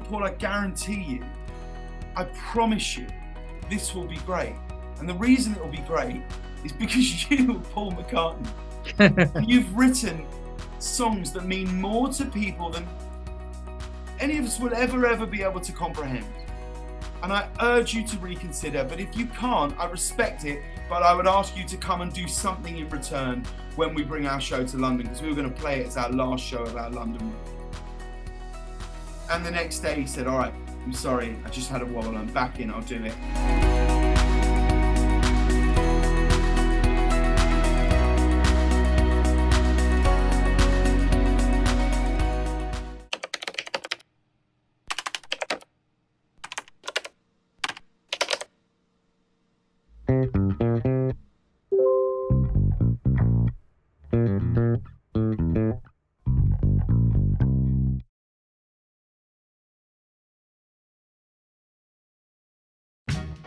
Paul, I guarantee you, I promise you, this will be great. And the reason it will be great is because you, Paul McCartney, you've written songs that mean more to people than any of us will ever be able to comprehend. And I urge you to reconsider, but if you can't, I respect it, but I would ask you to come and do something in return when we bring our show to London, because we were going to play it as our last show of our London run. And the next day he said, all right, I'm sorry, I just had a wobble, I'm back in, I'll do it.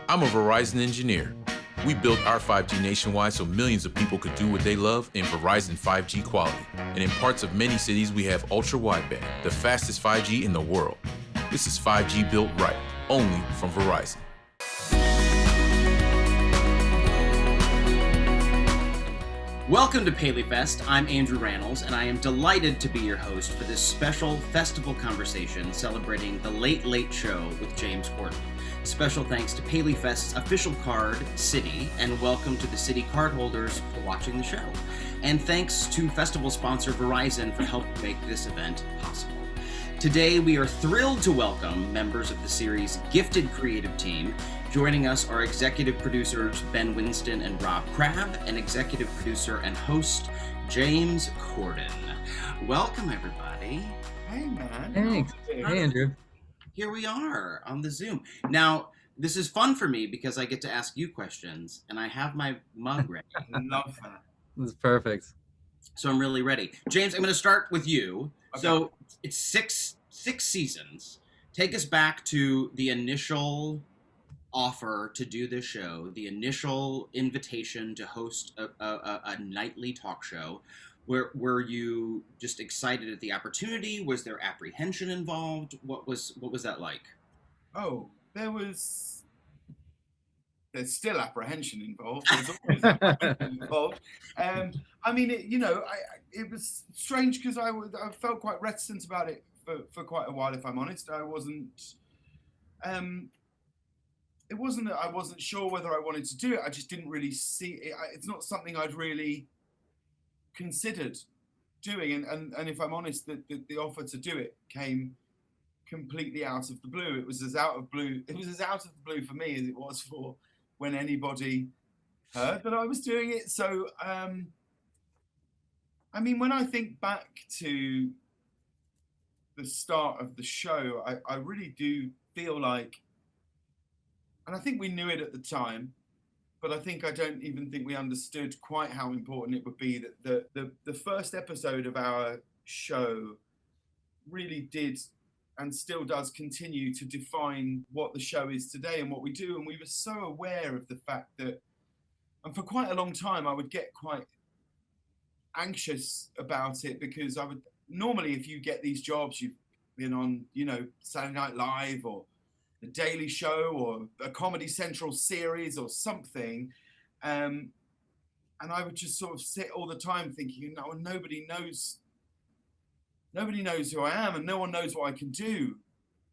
I'm a Verizon engineer. We built our 5G nationwide so millions of people could do what they love in Verizon 5G quality. And in parts of many cities, we have ultra wideband, the fastest 5G in the world. This is 5G built right, only from Verizon. Welcome to PaleyFest. I'm Andrew Rannells, and I am delighted to be your host for this special festival conversation celebrating the Late Late Show with James Corden. Special thanks to PaleyFest's official card, Citi, and welcome to the Citi cardholders for watching the show. And thanks to festival sponsor Verizon for helping make this event possible. Today, we are thrilled to welcome members of the series' gifted creative team. Joining us are executive producers Ben Winston and Rob Crabb, and executive producer and host James Corden. Welcome, everybody. Hey, man. Thanks. Hey, Andrew. Here we are on the Zoom. Now, this is fun for me because I get to ask you questions, and I have my mug ready. I love that. This is perfect. So I'm really ready. James, I'm going to start with you. Okay. So it's six seasons. Take us back to the initial offer to do this show, the initial invitation to host a nightly talk show. Were you just excited at the opportunity? Was there apprehension involved? What was that like? Oh, there's still apprehension involved. There's always apprehension involved. I mean, it was strange because I felt quite reticent about it for quite a while, if I'm honest. It wasn't that I wasn't sure whether I wanted to do it. I just didn't really see it. It's not something I'd really considered doing. And if I'm honest, the offer to do it came completely out of the blue. It was as out of the blue for me as it was for when anybody heard that I was doing it. So, I mean, when I think back to the start of the show, I really do feel like, and I think we knew it at the time, but I don't even think we understood quite how important it would be that the first episode of our show really did and still does continue to define what the show is today and what we do. And we were so aware of the fact that, and for quite a long time, I would get quite anxious about it because I would normally, if you get these jobs, you've been on, Saturday Night Live or The Daily Show or a Comedy Central series or something. And I would just sort of sit all the time thinking, no, nobody knows who I am and no one knows what I can do.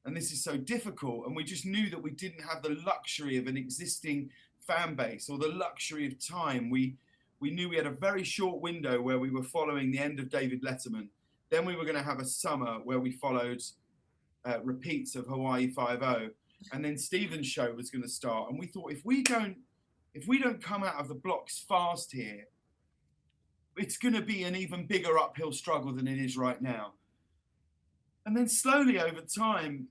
And this is so difficult. And we just knew that we didn't have the luxury of an existing fan base or the luxury of time. We knew we had a very short window where we were following the end of David Letterman. Then we were going to have a summer where we followed repeats of Hawaii 5-0, and then Stephen's show was going to start. And we thought, if we don't come out of the blocks fast here, it's going to be an even bigger uphill struggle than it is right now. And then slowly over time,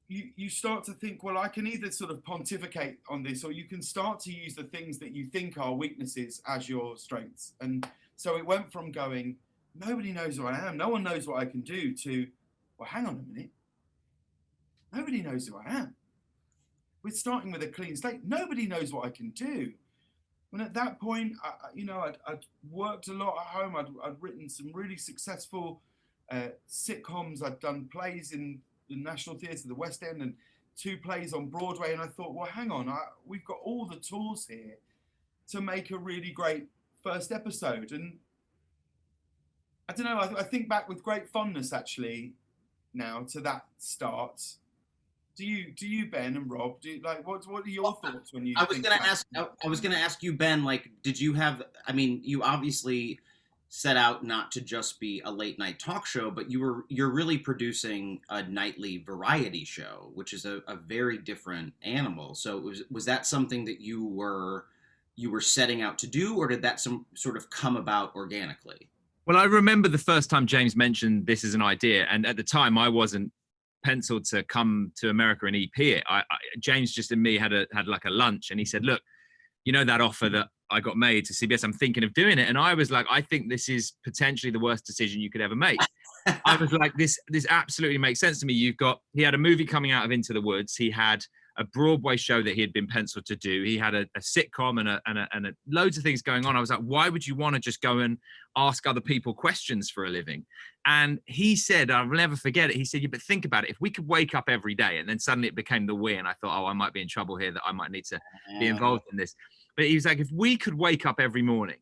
you start to think, well, I can either sort of pontificate on this, or you can start to use the things that you think are weaknesses as your strengths. And so it went from going, nobody knows who I am, no one knows what I can do, to, well, hang on a minute. Nobody knows who I am. We're starting with a clean slate. Nobody knows what I can do. And at that point, I'd worked a lot at home. I'd written some really successful sitcoms. I'd done plays in National Theatre, the West End, and 2 plays on Broadway. And I thought, well, hang on, we've got all the tools here to make a really great first episode. And I don't know, I think back with great fondness actually now to that start. Do you Ben and Rob, what are your thoughts when you I was going to ask you, Ben, like, did you have, I mean, you obviously set out not to just be a late night talk show, but you're really producing a nightly variety show, which is a very different animal. So was that something that you were setting out to do, or did that some sort of come about organically? Well, I remember the first time James mentioned this as an idea, and at the time I wasn't penciled to come to America and EP it. James just and me had like a lunch, and he said, "Look, you know that offer that I got made to CBS? I'm thinking of doing it." And I was like, "I think this is potentially the worst decision you could ever make." I was like, "This absolutely makes sense to me." He had a movie coming out of Into the Woods. He had a Broadway show that he had been penciled to do. He had a sitcom and a loads of things going on. I was like, why would you want to just go and ask other people questions for a living? And he said, I'll never forget it. He said, yeah, but think about it. If we could wake up every day, and then suddenly it became the we, and I thought, oh, I might be in trouble here, that I might need to be involved in this. But he was like, if we could wake up every morning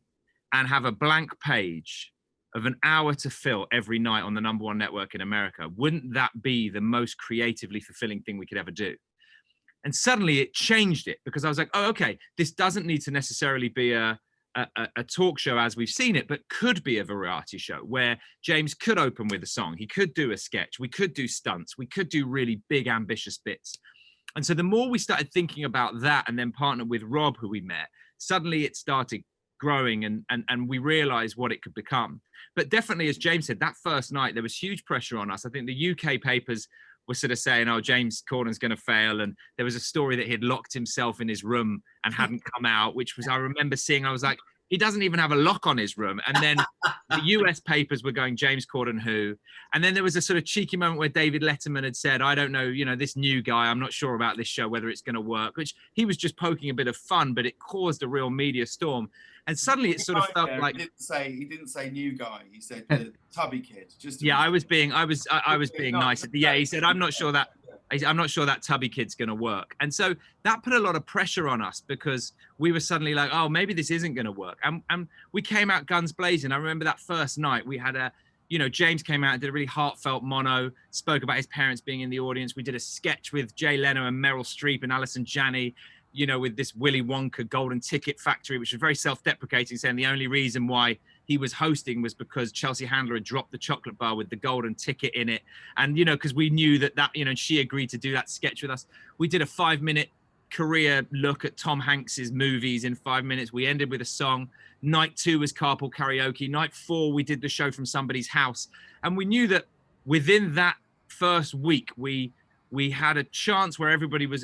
and have a blank page of an hour to fill every night on the #1 network in America, wouldn't that be the most creatively fulfilling thing we could ever do? And suddenly it changed it, because I was like, oh, okay, this doesn't need to necessarily be a talk show as we've seen it, but could be a variety show where James could open with a song. He could do a sketch. We could do stunts. We could do really big, ambitious bits. And so the more we started thinking about that, and then partnered with Rob, who we met, suddenly it started growing, and we realized what it could become. But definitely, as James said, that first night, there was huge pressure on us. I think the UK papers were sort of saying, oh, James Corden's going to fail. And there was a story that he had locked himself in his room and hadn't come out, which was, I remember seeing, I was like, he doesn't even have a lock on his room. And then the US papers were going, James Corden who? And then there was a sort of cheeky moment where David Letterman had said, I don't know, this new guy, I'm not sure about this show, whether it's going to work, which he was just poking a bit of fun, but it caused a real media storm. And suddenly it sort of felt like he didn't say new guy. He said the tubby kid. I was being nice. Yeah, he said, I'm not sure that tubby kid's going to work. And so that put a lot of pressure on us, because we were suddenly like, oh, maybe this isn't going to work. And we came out guns blazing. I remember that first night we had James came out and did a really heartfelt mono, spoke about his parents being in the audience. We did a sketch with Jay Leno and Meryl Streep and Alison Janney, with this Willy Wonka golden ticket factory, which was very self-deprecating, saying the only reason why he was hosting was because Chelsea Handler had dropped the chocolate bar with the golden ticket in it. And, because we knew that, and she agreed to do that sketch with us. We did a 5-minute career look at Tom Hanks's movies in 5 minutes. We ended with a song. Night 2 was carpool karaoke. Night 4, we did the show from somebody's house. And we knew that within that first week, we had a chance where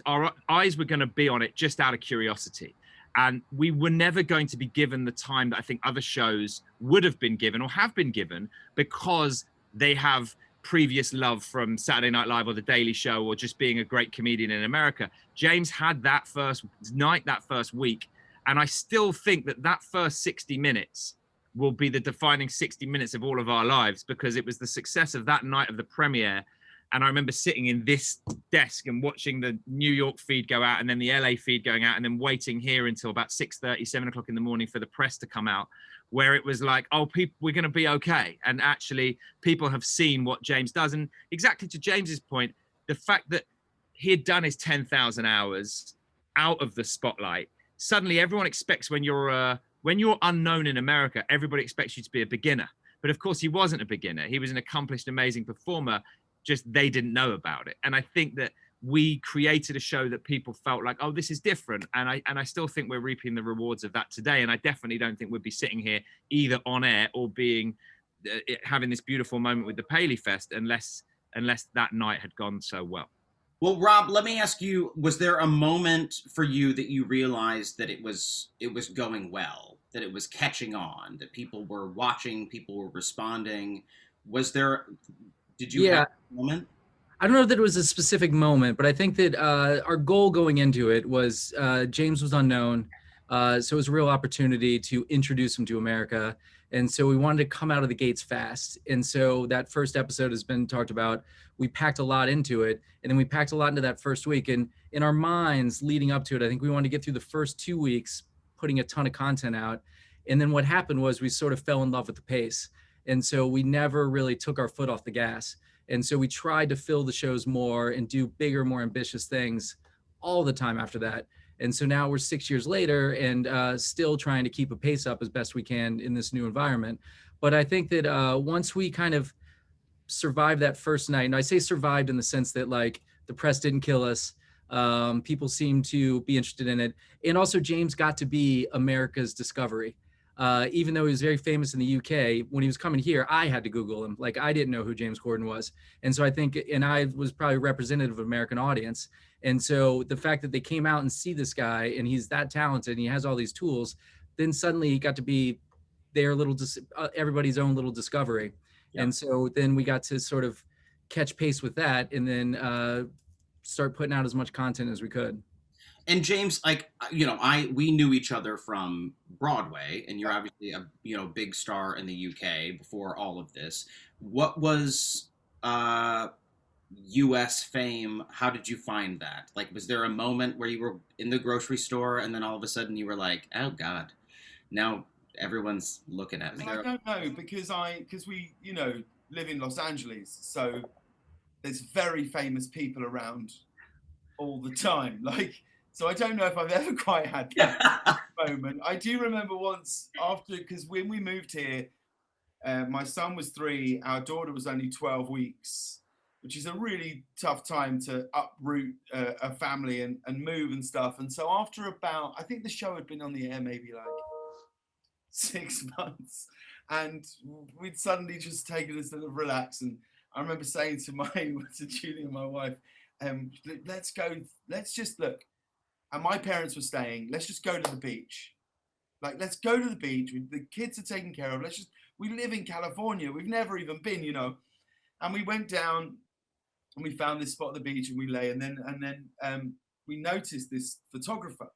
our eyes were going to be on it just out of curiosity. And we were never going to be given the time that I think other shows would have been given or have been given, because they have previous love from Saturday Night Live or The Daily Show, or just being a great comedian in America. James had that first night, that first week. And I still think that first 60 minutes will be the defining 60 minutes of all of our lives, because it was the success of that night of the premiere. And I remember sitting in this desk and watching the New York feed go out, and then the LA feed going out, and then waiting here until about 6:30, 7 o'clock in the morning for the press to come out, where it was like, oh, people, we're going to be okay. And actually, people have seen what James does. And exactly to James's point, the fact that he had done his 10,000 hours out of the spotlight, suddenly everyone expects when you're unknown in America, everybody expects you to be a beginner. But of course, he wasn't a beginner. He was an accomplished, amazing performer. Just they didn't know about it. And I think that we created a show that people felt like, oh, this is different. And I still think we're reaping the rewards of that today. And I definitely don't think we'd be sitting here either on air or having this beautiful moment with the PaleyFest unless that night had gone so well. Well, Rob, let me ask you, was there a moment for you that you realized that it was going well, that it was catching on, that people were watching, people were responding? Did you have a moment? I don't know that it was a specific moment, but I think that our goal going into it was James was unknown. So it was a real opportunity to introduce him to America. And so we wanted to come out of the gates fast. And so that first episode has been talked about. We packed a lot into it, and then we packed a lot into that first week. And in our minds leading up to it, I think we wanted to get through the first 2 weeks, putting a ton of content out. And then what happened was we sort of fell in love with the pace. And so we never really took our foot off the gas. And so we tried to fill the shows more and do bigger, more ambitious things all the time after that. And so now we're 6 years later and still trying to keep a pace up as best we can in this new environment. But I think that once we kind of survived that first night, and I say survived in the sense that like the press didn't kill us, people seemed to be interested in it. And also James got to be America's discovery. Even though he was very famous in the UK, when he was coming here, I had to Google him. Like I didn't know who James Corden was. And so I think, and I was probably representative of American audience. And so the fact that they came out and see this guy and he's that talented and he has all these tools, then suddenly he got to be their little, everybody's own little discovery. Yeah. And so then we got to sort of catch pace with that and then start putting out as much content as we could. And James, like, you know, we knew each other from Broadway, and you're obviously a, you know, big star in the UK before all of this. What was US fame? How did you find that? Like, was there a moment where you were in the grocery store and then all of a sudden you were like, oh God, now everyone's looking at me? I don't know, because we, you know, live in Los Angeles, so there's very famous people around all the time. Like, so I don't know if I've ever quite had that moment. I do remember once after, because when we moved here, my son was 3, our daughter was only 12 weeks, which is a really tough time to uproot a family and move and stuff. And so after about, I think the show had been on the air maybe like 6 months, and we'd suddenly just taken a sort of relax. And I remember saying to Julie, my wife, let's just look. And my parents were staying, let's just go to the beach. Like, let's go to the beach. The kids are taken care of. We live in California. We've never even been, you know. And we went down and we found this spot at the beach and we lay. And then we noticed this photographer,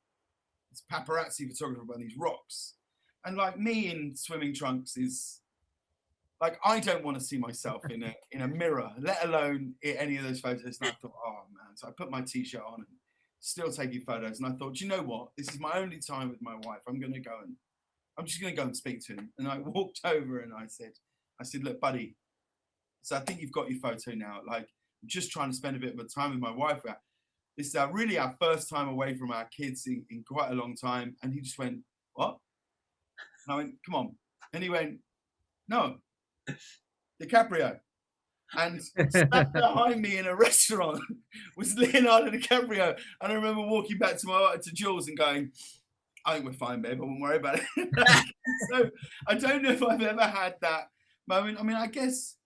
this paparazzi photographer by these rocks. And like me in swimming trunks is, like, I don't want to see myself in a mirror, let alone any of those photos. And I thought, oh man. So I put my t-shirt on and still taking photos. And I thought, you know what? This is my only time with my wife. I'm just going to go and speak to him. And I walked over and I said, look, buddy, so I think you've got your photo now. Like, I'm just trying to spend a bit of time with my wife. This is really our first time away from our kids in quite a long time. And he just went, what? And I went, come on. And he went, no, DiCaprio. And sat behind me in a restaurant was Leonardo DiCaprio. And I remember walking back to Jules and going, I think we're fine, babe. I won't worry about it. So I don't know if I've ever had that moment. I mean, I guess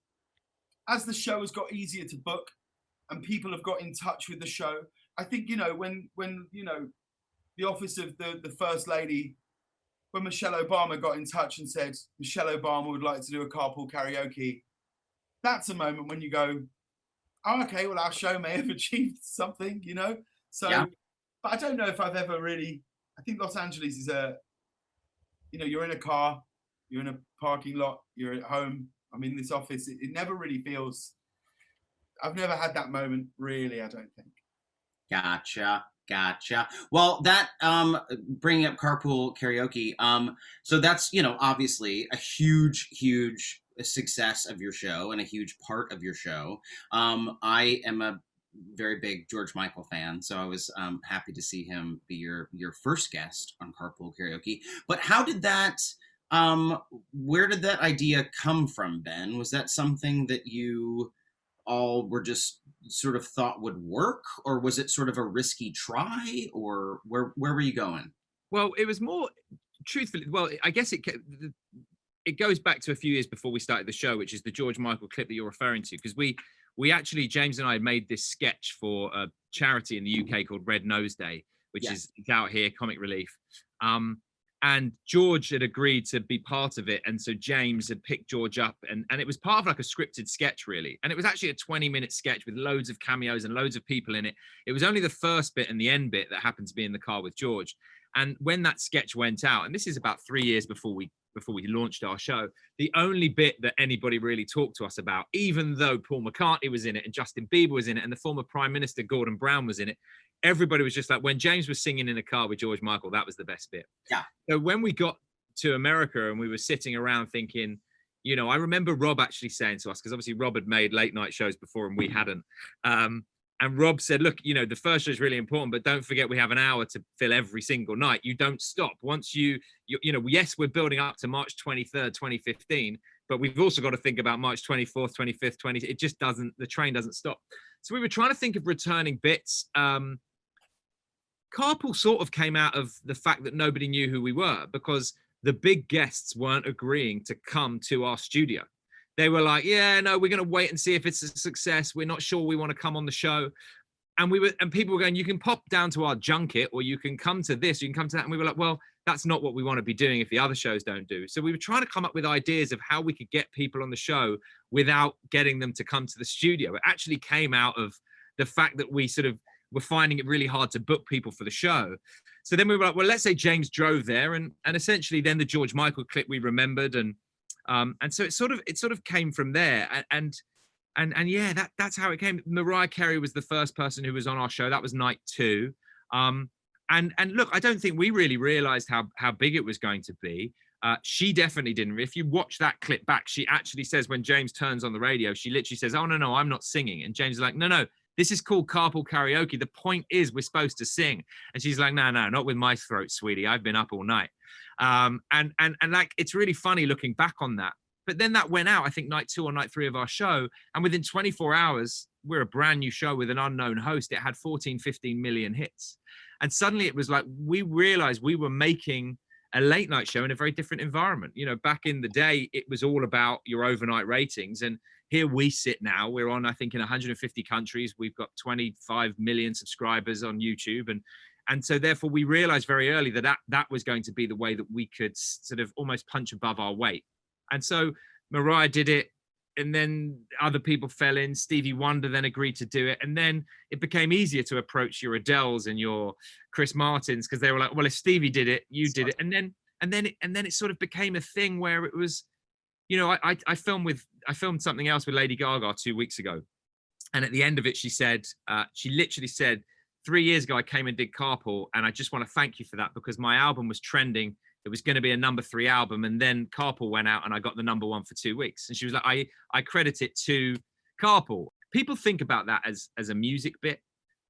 as the show has got easier to book and people have got in touch with the show, I think, you know, when you know, the office of the First Lady, when Michelle Obama got in touch and said, Michelle Obama would like to do a carpool karaoke, that's a moment when you go, oh, okay, well, our show may have achieved something, you know? So, yeah. But I don't know if I've ever really, I think Los Angeles is you know, you're in a car, you're in a parking lot, you're at home, I'm in this office. It never really feels, I've never had that moment, really, I don't think. Gotcha. Well, that bringing up carpool karaoke, so that's, you know, obviously a huge success of your show and a huge part of your show. I am a very big George Michael fan, so I was happy to see him be your first guest on Carpool Karaoke. But how did that, where did that idea come from, Ben? Was that something that you all were just sort of thought would work, or was it sort of a risky try, or where were you going? Well, it was more truthfully, well, I guess it goes back to a few years before we started the show, which is the George Michael clip that you're referring to, because we actually, James and I made this sketch for a charity in the UK called Red Nose Day, which is out here, Comic Relief. And George had agreed to be part of it. And so James had picked George up and it was part of like a scripted sketch, really. And it was actually a 20-minute sketch with loads of cameos and loads of people in it. It was only the first bit and the end bit that happened to be in the car with George. And when that sketch went out, and this is about 3 years before we before we launched our show, the only bit that anybody really talked to us about, even though Paul McCartney was in it and Justin Bieber was in it and the former Prime Minister Gordon Brown was in it, everybody was just like, when James was singing in a car with George Michael, that was the best bit. Yeah. So when we got to America and we were sitting around thinking, you know, I remember Rob actually saying to us, because obviously Rob had made late night shows before and we hadn't. And Rob said, look, you know, the first show is really important, but don't forget we have an hour to fill every single night. You don't stop. Once you know, yes, we're building up to March 23rd, 2015, but we've also got to think about March 24th, 25th, 20th. It just doesn't, the train doesn't stop. So we were trying to think of returning bits. Carpool sort of came out of the fact that nobody knew who we were because the big guests weren't agreeing to come to our studio. They were like, yeah, no, we're going to wait and see if it's a success. We're not sure we want to come on the show. And people were going, you can pop down to our junket or you can come to this, you can come to that. And we were like, well, that's not what we want to be doing if the other shows don't do. So we were trying to come up with ideas of how we could get people on the show without getting them to come to the studio. It actually came out of the fact that we sort of were finding it really hard to book people for the show. So then we were like, well, let's say James drove there. And essentially then the George Michael clip we remembered. And so it sort of came from there, and yeah, that's how it came. Mariah Carey was the first person who was on our show. That was night 2. And look, I don't think we really realized how big it was going to be. She definitely didn't. If you watch that clip back, she actually says when James turns on the radio, she literally says, "Oh no, I'm not singing." And James is like, "No, this is called carpool karaoke. The point is we're supposed to sing." And she's like, "No, not with my throat, sweetie. I've been up all night." And like, it's really funny looking back on that. But then that went out, I think night 2 or night 3 of our show. And within 24 hours, we're a brand new show with an unknown host. It had 14, 15 million hits. And suddenly it was like, we realized we were making a late night show in a very different environment. You know, back in the day, it was all about your overnight ratings. And here we sit now, we're on, I think, in 150 countries. We've got 25 million subscribers on YouTube. And so therefore we realized very early that was going to be the way that we could sort of almost punch above our weight. And so Mariah did it, and then other people fell in. Stevie Wonder then agreed to do it. And then it became easier to approach your Adeles and your Chris Martins, because they were like, well, if Stevie did it, you did it. And then it sort of became a thing where it was, you know, I filmed something else with Lady Gaga 2 weeks ago. And at the end of it, she literally said, 3 years ago, I came and did Carpool, and I just want to thank you for that, because my album was trending. It was going to be a number 3 album, and then Carpool went out and I got the number 1 for 2 weeks. And she was like, I credit it to Carpool. People think about that as a music bit,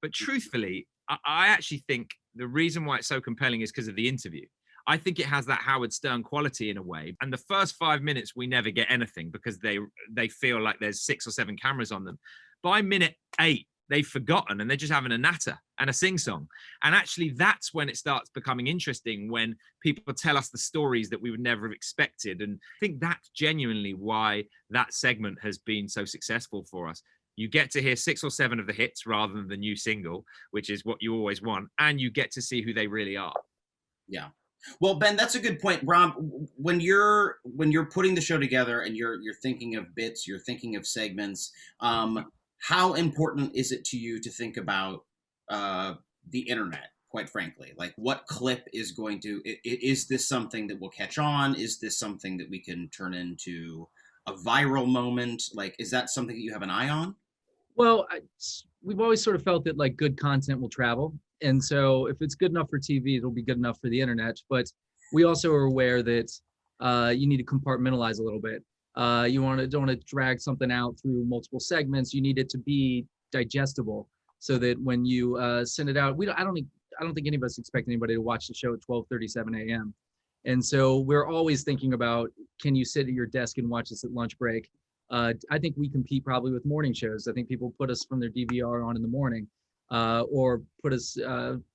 but truthfully, I actually think the reason why it's so compelling is because of the interview. I think it has that Howard Stern quality in a way. And the first 5 minutes, we never get anything because they feel like there's 6 or 7 cameras on them. By minute 8, they've forgotten and they're just having a natter and a sing-song. And actually that's when it starts becoming interesting, when people tell us the stories that we would never have expected. And I think that's genuinely why that segment has been so successful for us. You get to hear 6 or 7 of the hits rather than the new single, which is what you always want. And you get to see who they really are. Yeah. Well, Ben, that's a good point. Rob, when you're putting the show together and you're thinking of bits, you're thinking of segments, how important is it to you to think about the internet, quite frankly? Like, what clip is going to, is this something that will catch on? Is this something that we can turn into a viral moment? Like, is that something that you have an eye on? Well, we've always sort of felt that like good content will travel. And so if it's good enough for TV, it'll be good enough for the internet. But we also are aware that you need to compartmentalize a little bit. You don't want to drag something out through multiple segments. You need it to be digestible, so that when you send it out, I don't think any of us expect anybody to watch the show at 12:37 a.m. And so we're always thinking about, can you sit at your desk and watch this at lunch break? I think we compete probably with morning shows. I think people put us from their DVR on in the morning, or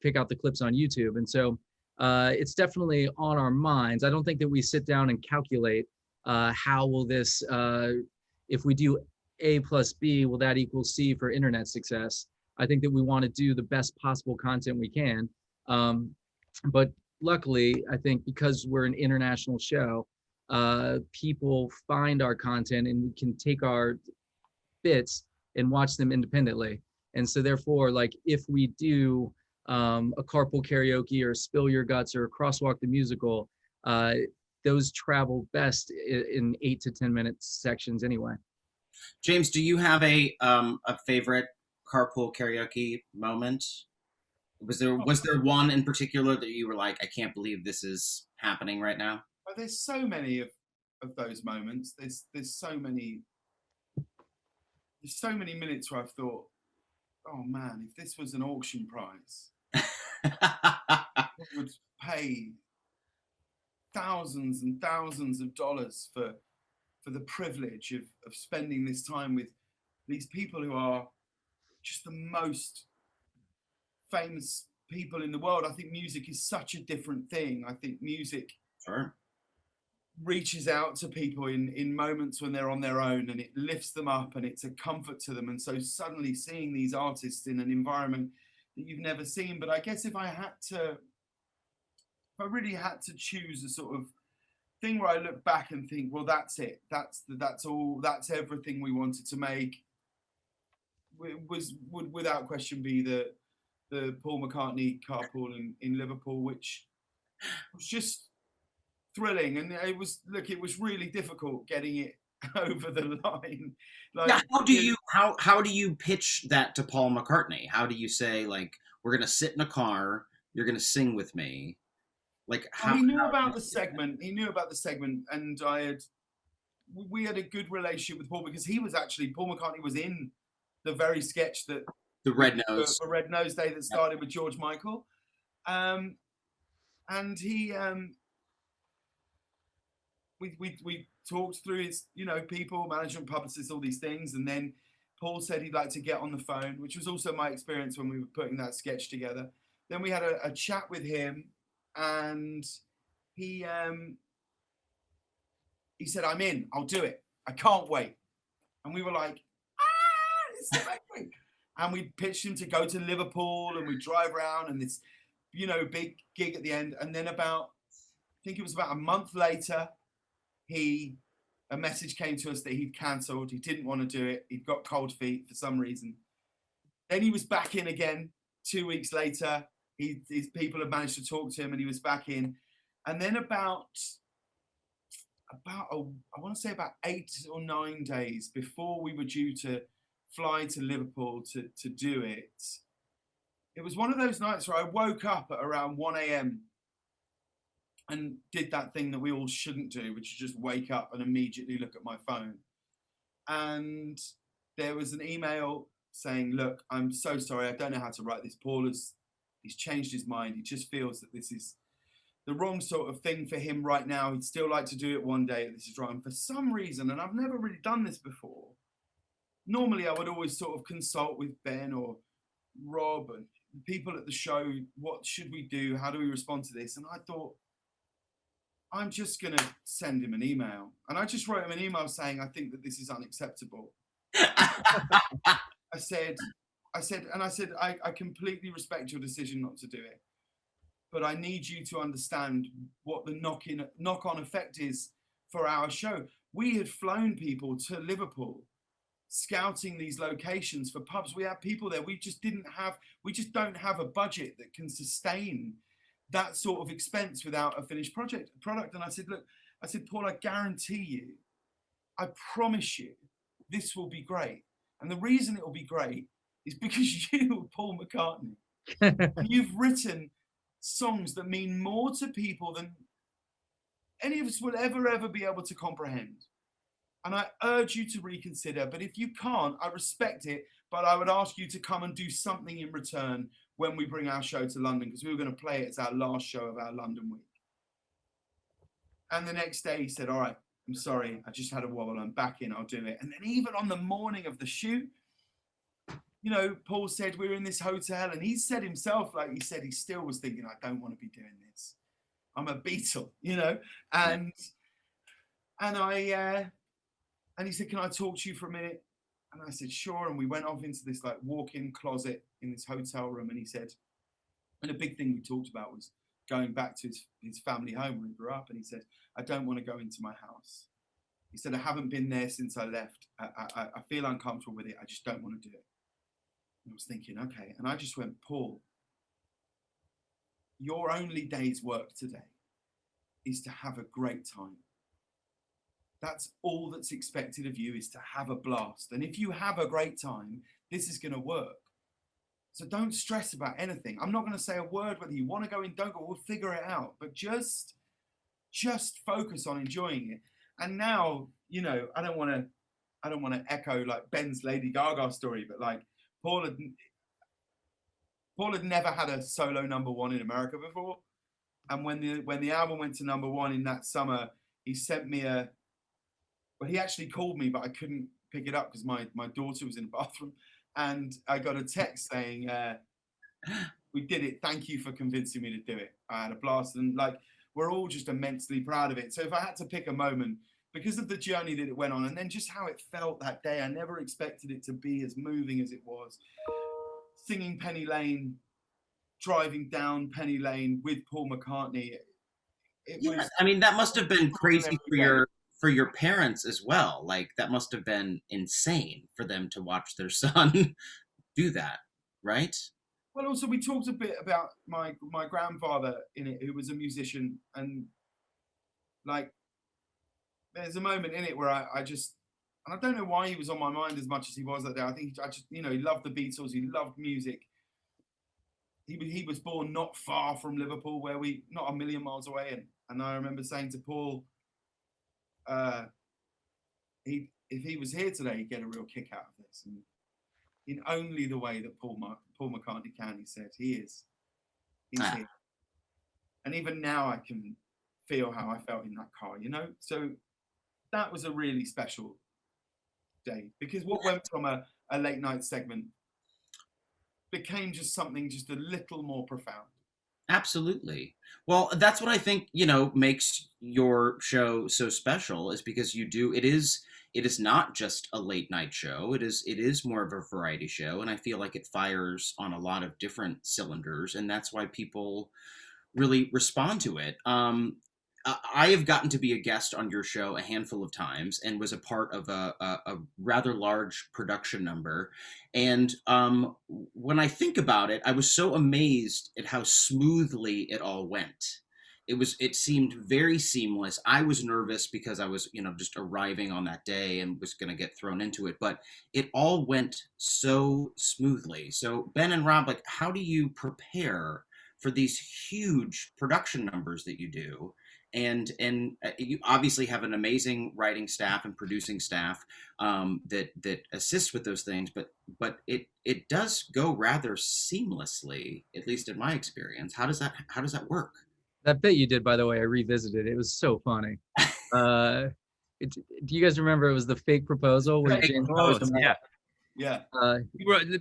pick out the clips on YouTube. And so it's definitely on our minds. I don't think that we sit down and calculate how will this, if we do A plus B, will that equal C for internet success? I think that we want to do the best possible content we can. But luckily, I think because we're an international show, people find our content and we can take our bits and watch them independently. And so therefore, like if we do a carpool karaoke or Spill Your Guts or Crosswalk the Musical, those travel best in 8 to 10 minute sections anyway. James, do you have a favorite carpool karaoke moment? Was there one in particular that you were like, I can't believe this is happening right now? Oh, there's so many of those moments. There's so many minutes where I've thought, oh man, if this was an auction prize, I would pay thousands and thousands of dollars for the privilege of spending this time with these people who are just the most famous people in the world. I think music is such a different thing. I think music reaches out to people in moments when they're on their own, and it lifts them up and it's a comfort to them. And so suddenly seeing these artists in an environment that you've never seen. But I guess if I really had to choose a sort of thing where I look back and think, well, that's it. That's all. That's everything we wanted to make. Would without question be the Paul McCartney carpool in Liverpool, which was just thrilling. And it was really difficult getting it over the line. Like, now, how do you pitch that to Paul McCartney? How do you say, like, we're gonna sit in a car, you're gonna sing with me? Like, he knew about the segment. He knew about the segment, and we had a good relationship with Paul, because Paul McCartney was in the very sketch that the Red Nose, the Red Nose Day that started with George Michael, and he we talked through his people, management, publicists, all these things, and then Paul said he'd like to get on the phone, which was also my experience when we were putting that sketch together. Then we had a chat with him. And he said, I'm in, I'll do it. I can't wait. And we were like, it's amazing. And we pitched him to go to Liverpool, and we drive around, and this, big gig at the end. And then I think it was about a month later, a message came to us that he'd cancelled. He didn't want to do it. He'd got cold feet for some reason. Then he was back in again 2 weeks later. His people had managed to talk to him, and he was back in. And then about I want to say about 8 or 9 days before we were due to fly to Liverpool to do it, it was one of those nights where I woke up at around 1 a.m. and did that thing that we all shouldn't do, which is just wake up and immediately look at my phone. And there was an email saying, look, I'm so sorry, I don't know how to write this. He's changed his mind. He just feels that this is the wrong sort of thing for him right now. He'd still like to do it one day. This is right. And for some reason, and I've never really done this before, normally I would always sort of consult with Ben or Rob and people at the show. What should we do? How do we respond to this? And I thought, I'm just going to send him an email. And I just wrote him an email saying, I think that this is unacceptable. I said, I completely respect your decision not to do it, but I need you to understand what the knock-on effect is for our show. We had flown people to Liverpool, scouting these locations for pubs. We had people there. We just don't have a budget that can sustain that sort of expense without a finished product. And I said, look, Paul, I guarantee you, I promise you, this will be great. And the reason it will be great is because you, Paul McCartney, you've written songs that mean more to people than any of us will ever be able to comprehend. And I urge you to reconsider. But if you can't, I respect it. But I would ask you to come and do something in return when we bring our show to London, because we were going to play it as our last show of our London week. And the next day he said, all right, I'm sorry, I just had a wobble. I'm back in, I'll do it. And then even on the morning of the shoot, Paul said we're in this hotel, and he said himself, like he said, he still was thinking, I don't want to be doing this. I'm a Beatle, and he said, can I talk to you for a minute? And I said, sure. And we went off into this like walk-in closet in this hotel room. And he said, and a big thing we talked about was going back to his family home where he grew up. And he said, I don't want to go into my house. He said, I haven't been there since I left. I feel uncomfortable with it. I just don't want to do it. And I was thinking, okay. And I just went, Paul, your only day's work today is to have a great time. That's all that's expected of you, is to have a blast. And if you have a great time, this is going to work. So don't stress about anything. I'm not going to say a word whether you want to go in, don't go, we'll figure it out. But just focus on enjoying it. And now, you know, I don't want to echo like Ben's Lady Gaga story, but like Paul had never had a solo #1 in America before. And when the album went to #1 in that summer, he sent me he actually called me, but I couldn't pick it up because my daughter was in the bathroom. And I got a text saying, we did it. Thank you for convincing me to do it. I had a blast. And like, we're all just immensely proud of it. So if I had to pick a moment, because of the journey that it went on, and then just how it felt that day, I never expected it to be as moving as it was. Singing Penny Lane, driving down Penny Lane with Paul McCartney. I mean, that must have been crazy for your parents as well. Like, that must have been insane for them to watch their son do that, right? Well, also we talked a bit about my grandfather in it, who was a musician, and like there's a moment in it where I just, and I don't know why he was on my mind as much as he was that day. I think he loved the Beatles, he loved music. He was born not far from Liverpool, not a million miles away, and I remember saying to Paul, if he was here today, he'd get a real kick out of this. And in only the way that Paul McCartney can, he said, he's here. And even now I can feel how I felt in that car, you know? So that was a really special day, because what went from a late night segment became just something just a little more profound. Absolutely. Well, that's what I think, you know, makes your show so special, is because it is not just a late night show. It is more of a variety show. And I feel like it fires on a lot of different cylinders. And that's why people really respond to it. I have gotten to be a guest on your show a handful of times and was a part of a rather large production number. And when I think about it, I was so amazed at how smoothly it all went. It seemed very seamless. I was nervous because I was, you know, just arriving on that day and was going to get thrown into it, but it all went so smoothly. So Ben and Rob, like, how do you prepare for these huge production numbers that you do? And you obviously have an amazing writing staff and producing staff that assists with those things, but it does go rather seamlessly, at least in my experience. How does that work? That bit you did, by the way, I revisited. It was so funny. Do you guys remember it was the fake proposal where James Yeah.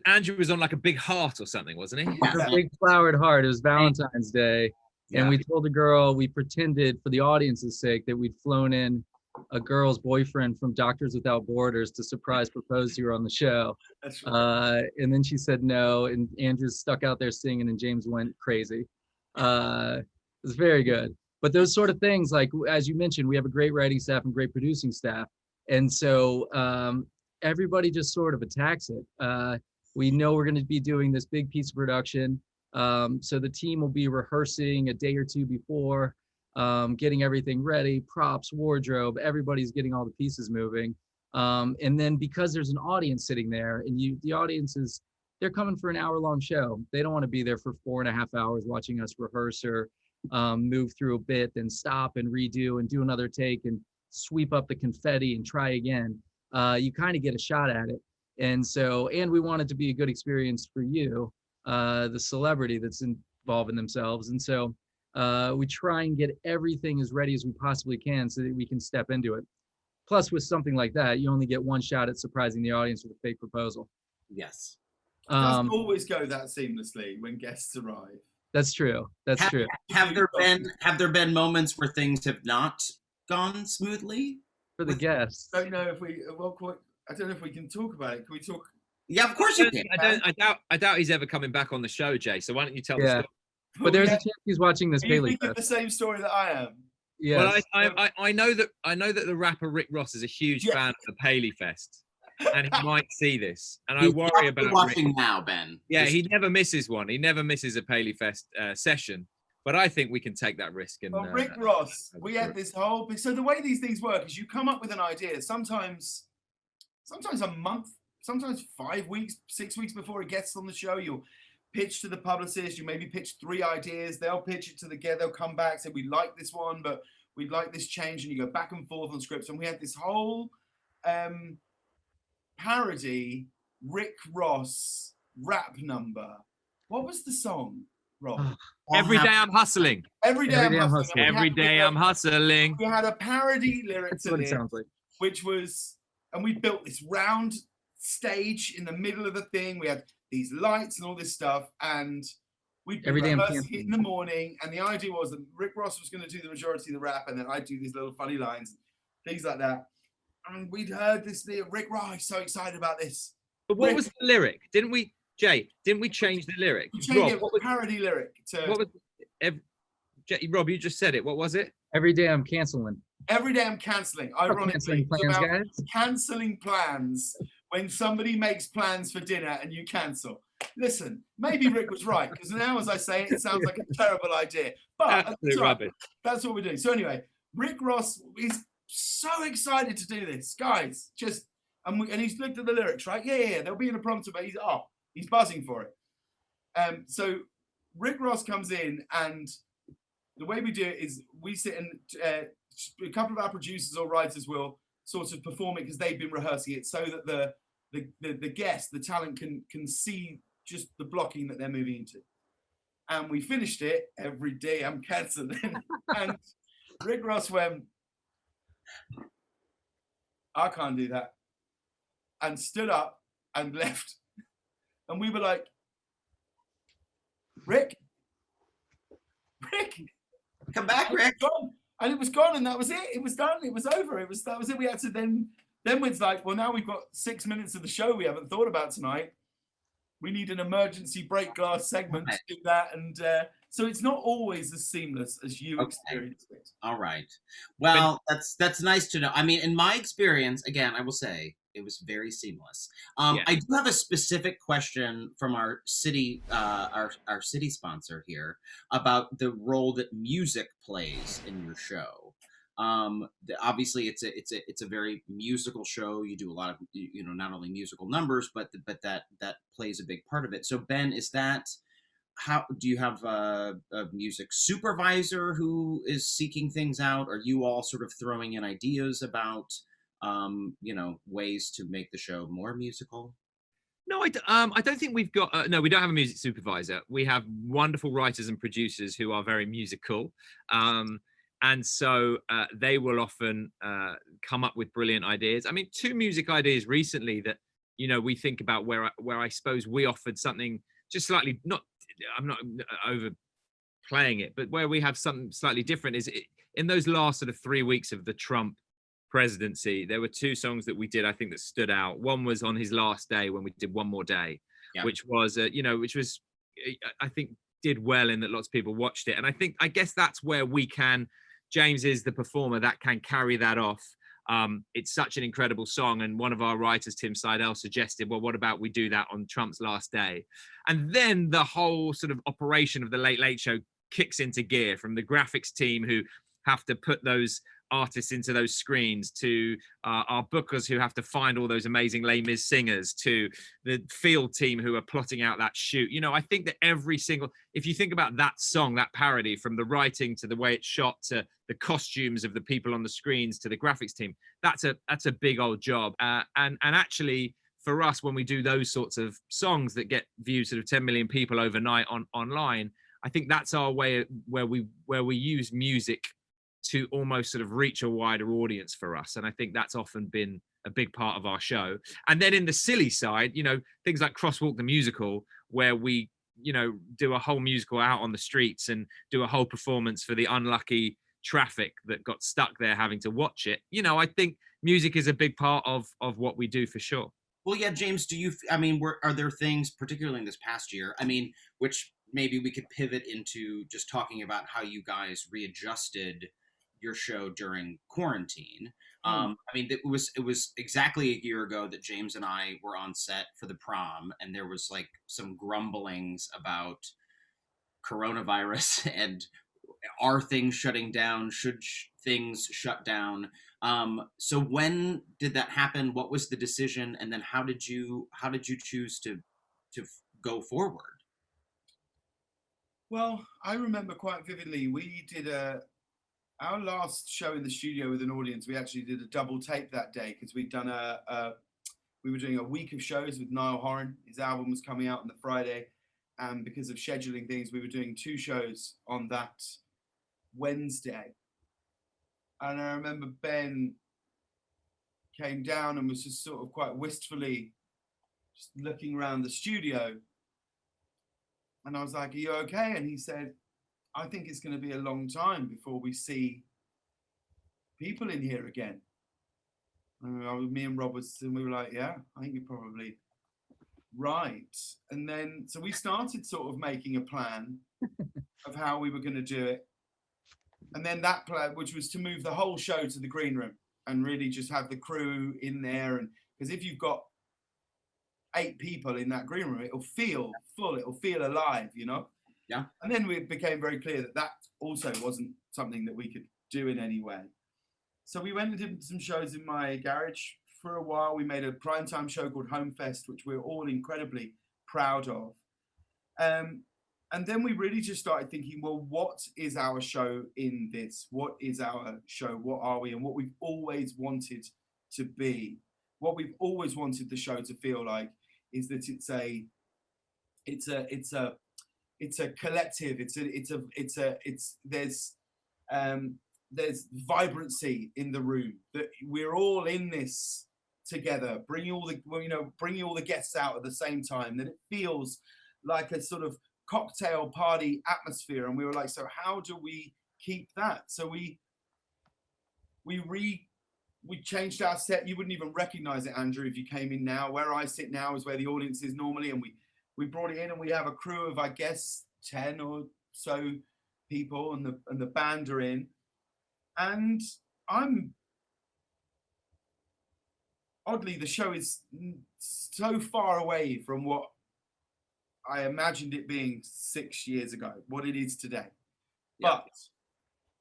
Andrew was on like a big heart or something, wasn't he? A big flowered heart. It was Valentine's Day. Yeah. And we told the girl, we pretended for the audience's sake that we'd flown in a girl's boyfriend from Doctors Without Borders to surprise propose to her on the show. That's right. And then she said no, and Andrew's stuck out there singing, and James went crazy. It was very good. But those sort of things, like, as you mentioned, we have a great writing staff and great producing staff. And so everybody just sort of attacks it. We know we're going to be doing this big piece of production. So the team will be rehearsing a day or two before, getting everything ready, props, wardrobe, everybody's getting all the pieces moving. And then because there's an audience sitting there, and the audience they're coming for an hour-long show. They don't want to be there for 4.5 hours watching us rehearse or move through a bit, then stop and redo and do another take and sweep up the confetti and try again. You kind of get a shot at it. And we want it to be a good experience for you, the celebrity that's involving themselves. And so we try and get everything as ready as we possibly can so that we can step into it. Plus, with something like that, you only get one shot at surprising the audience with a fake proposal. Yes. It doesn't always go that seamlessly when guests arrive. That's true. That's true. Have there been moments where things have not gone smoothly for the guests? I don't know if we can talk about it. Can we talk? Yeah, of course you can. I doubt he's ever coming back on the show, Jay. So why don't you tell the story? But there's a chance he's watching this PaleyFest. You think the same story that I am. Yes. Well, I know that the rapper Rick Ross is a huge fan of the PaleyFest, and he might see this. And I worry about watching Rick now, Ben. Yeah, he never misses one. He never misses a PaleyFest session. but I think we can take that risk. And well, Rick Ross, we had this whole. So the way these things work is you come up with an idea. Sometimes a month, sometimes 5 weeks, 6 weeks before it gets on the show. You'll pitch to the publicist. You maybe pitch 3 ideas. They'll pitch it together. They'll come back, say, we like this one, but we'd like this change. And you go back and forth on scripts. And we had this whole parody Rick Ross rap number. What was the song, Rob? Every day I'm hustling. Every day I'm hustling. Every day I'm hustling. We had a parody lyric That's to what it this, sounds like. which was, and we built this round stage in the middle of the thing. We had these lights and all this stuff, and we'd be rehearsing it in the morning. And the idea was that Rick Ross was going to do the majority of the rap, and then I'd do these little funny lines, things like that. And we'd heard this Rick Ross, so excited about this. But what was the lyric? Didn't we change the lyric? We changed it, what was parody lyric to what was Rob, you just said it. What was it? Every day I'm canceling. Every day I'm canceling. Ironically, canceling plans when somebody makes plans for dinner and you cancel. Listen, maybe Rick was right, because now as I say it, it sounds like a terrible idea. But that's what we're doing. So anyway, Rick Ross is so excited to do this, guys. And he's looked at the lyrics, right? Yeah. They'll be in a prompter, but he's buzzing for it. So Rick Ross comes in, and the way we do it is we sit and a couple of our producers or writers will sort of perform it because they've been rehearsing it, so that the guest, the talent can see just the blocking that they're moving into. And we finished it. Every day I'm canceling. And Rick Ross went, I can't do that, and stood up and left. And we were like, Rick, come back, Rick. And it was gone, and that was it. It was done. It was over. That was it. We had to then it's like, well, now we've got 6 minutes of the show we haven't thought about tonight. We need an emergency break glass segment to do that, and so it's not always as seamless as you experienced it. All right. Well, that's nice to know. I mean, in my experience, again, I will say it was very seamless. I do have a specific question from our Citi, our Citi sponsor here, about the role that music plays in your show. Obviously, it's a very musical show. You do a lot of not only musical numbers, but that plays a big part of it. So Ben, how do you have a music supervisor who is seeking things out? Are you all sort of throwing in ideas about ways to make the show more musical? No, I don't think we've got. No, we don't have a music supervisor. We have wonderful writers and producers who are very musical, and so they will often come up with brilliant ideas. I mean, 2 music ideas recently that we think about where I suppose we offered something just slightly not. I'm not overplaying it, but where we have something slightly different is in those last sort of 3 weeks of the Trump presidency, there were 2 songs that we did, I think, that stood out. One was on his last day when we did One More Day, which was, which was, I think, did well in that lots of people watched it. And I guess that's where we can, James is the performer that can carry that off. It's such an incredible song. And one of our writers, Tim Seidel, suggested, well, what about we do that on Trump's last day? And then the whole sort of operation of the Late Late Show kicks into gear, from the graphics team who have to put those artists into those screens, to our bookers who have to find all those amazing Les Mis singers, to the field team who are plotting out that shoot. I think that if you think about that song, that parody, from the writing to the way it's shot to the costumes of the people on the screens to the graphics team, that's a big old job. And actually, for us, when we do those sorts of songs that get viewed sort of 10 million people overnight online, I think that's our way where we use music to almost sort of reach a wider audience for us. And I think that's often been a big part of our show. And then in the silly side, things like Crosswalk the Musical, where we, do a whole musical out on the streets and do a whole performance for the unlucky traffic that got stuck there having to watch it. I think music is a big part of what we do for sure. Well, yeah, James, are there things, particularly in this past year, which maybe we could pivot into just talking about how you guys readjusted your show during quarantine. It was exactly a year ago that James and I were on set for the prom, and there was like some grumblings about coronavirus and are things shutting down? Should things shut down? So when did that happen? What was the decision? And then how did you choose to go forward? Well, I remember quite vividly, we did our last show in the studio with an audience. We actually did a double tape that day because we'd done we were doing a week of shows with Niall Horan. His album was coming out on the Friday, and because of scheduling things, we were doing 2 shows on that Wednesday. And I remember Ben came down and was just sort of quite wistfully just looking around the studio. And I was like, "Are you okay?" And he said, "I think it's going to be a long time before we see people in here again." And me and Rob we were like, "Yeah, I think you're probably right." And then, so we started sort of making a plan of how we were going to do it. And then that plan, which was to move the whole show to the green room and really just have the crew in there. And because if you've got 8 people in that green room, it'll feel full, it'll feel alive, you know? Yeah. And then it became very clear that that also wasn't something that we could do in any way. So we went and did some shows in my garage for a while. We made a primetime show called Home Fest, which we're all incredibly proud of. And then we really just started thinking, well, what is our show in this? What is our show? What are we? And what we've always wanted to be, what we've always wanted the show to feel like, is that it's a collective. There's vibrancy in the room, that we're all in this together, bringing all the guests out at the same time, that it feels like a sort of cocktail party atmosphere. And we were like, so how do we keep that? So we changed our set. You wouldn't even recognize it, Andrew, if you came in now. Where I sit now is where the audience is normally, and we brought it in, and we have a crew of, I guess, 10 or so people, and the band are in. And oddly, the show is so far away from what I imagined it being 6 years ago, what it is today. Yeah. But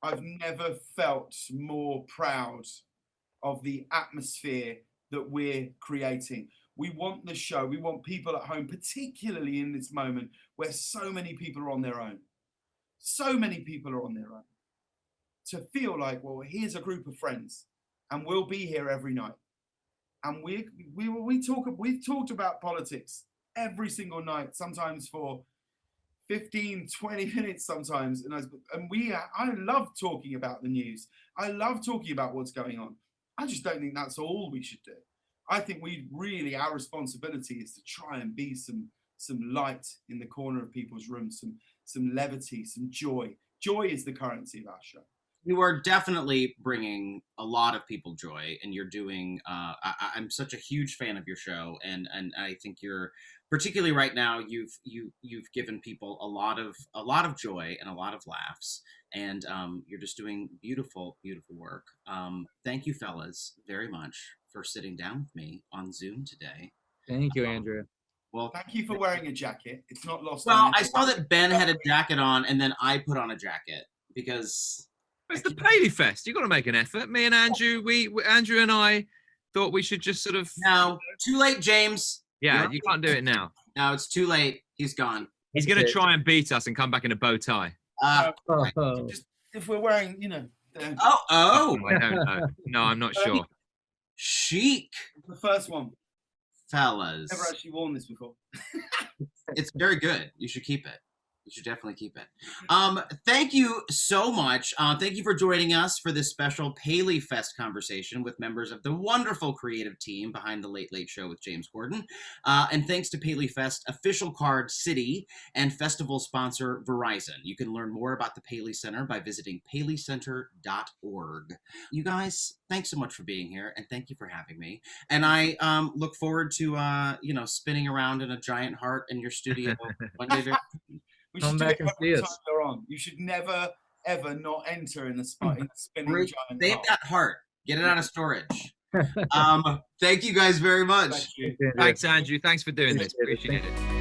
I've never felt more proud of the atmosphere that we're creating. We want the show, we want people at home, particularly in this moment where so many people are on their own. So many people are on their own. To feel like, well, here's a group of friends, and we'll be here every night. And we've talked about politics every single night, sometimes for 15, 20 minutes sometimes. I love talking about the news. I love talking about what's going on. I just don't think that's all we should do. I think our responsibility is to try and be some light in the corner of people's rooms, some levity, some joy. Joy is the currency of our show. You are definitely bringing a lot of people joy, and you're doing. I'm such a huge fan of your show, and I think you're, particularly right now, you've given people a lot of joy and a lot of laughs, and you're just doing beautiful, beautiful work. Thank you, fellas, very much for sitting down with me on Zoom today. Thank you, Andrew. Well, thank you for wearing a jacket. It's not lost. Well, I saw that Ben had a jacket on, and then I put on a jacket because. It's the PaleyFest. You've got to make an effort. Me and Andrew, Andrew and I thought we should just sort of. No, too late, James. Yeah, you can't do it now. No, it's too late. He's gone. He's going to try and beat us and come back in a bow tie. Just if we're wearing, Oh. I don't know. No, I'm not sure. Chic. The first one. Fellas. Never actually worn this before. It's very good. You should keep it. You should definitely keep it. Thank you so much. Thank you for joining us for this special PaleyFest conversation with members of the wonderful creative team behind The Late Late Show with James Corden. And thanks to PaleyFest official card Citi and festival sponsor Verizon. You can learn more about the Paley Center by visiting paleycenter.org. You guys, thanks so much for being here, and thank you for having me. And I look forward to spinning around in a giant heart in your studio one day. Come back and see us. You should never, ever not enter in the spinning giant. Save that heart. Get it out of storage. Thank you guys very much. Thanks, Andrew. Thanks for doing this. Appreciate it.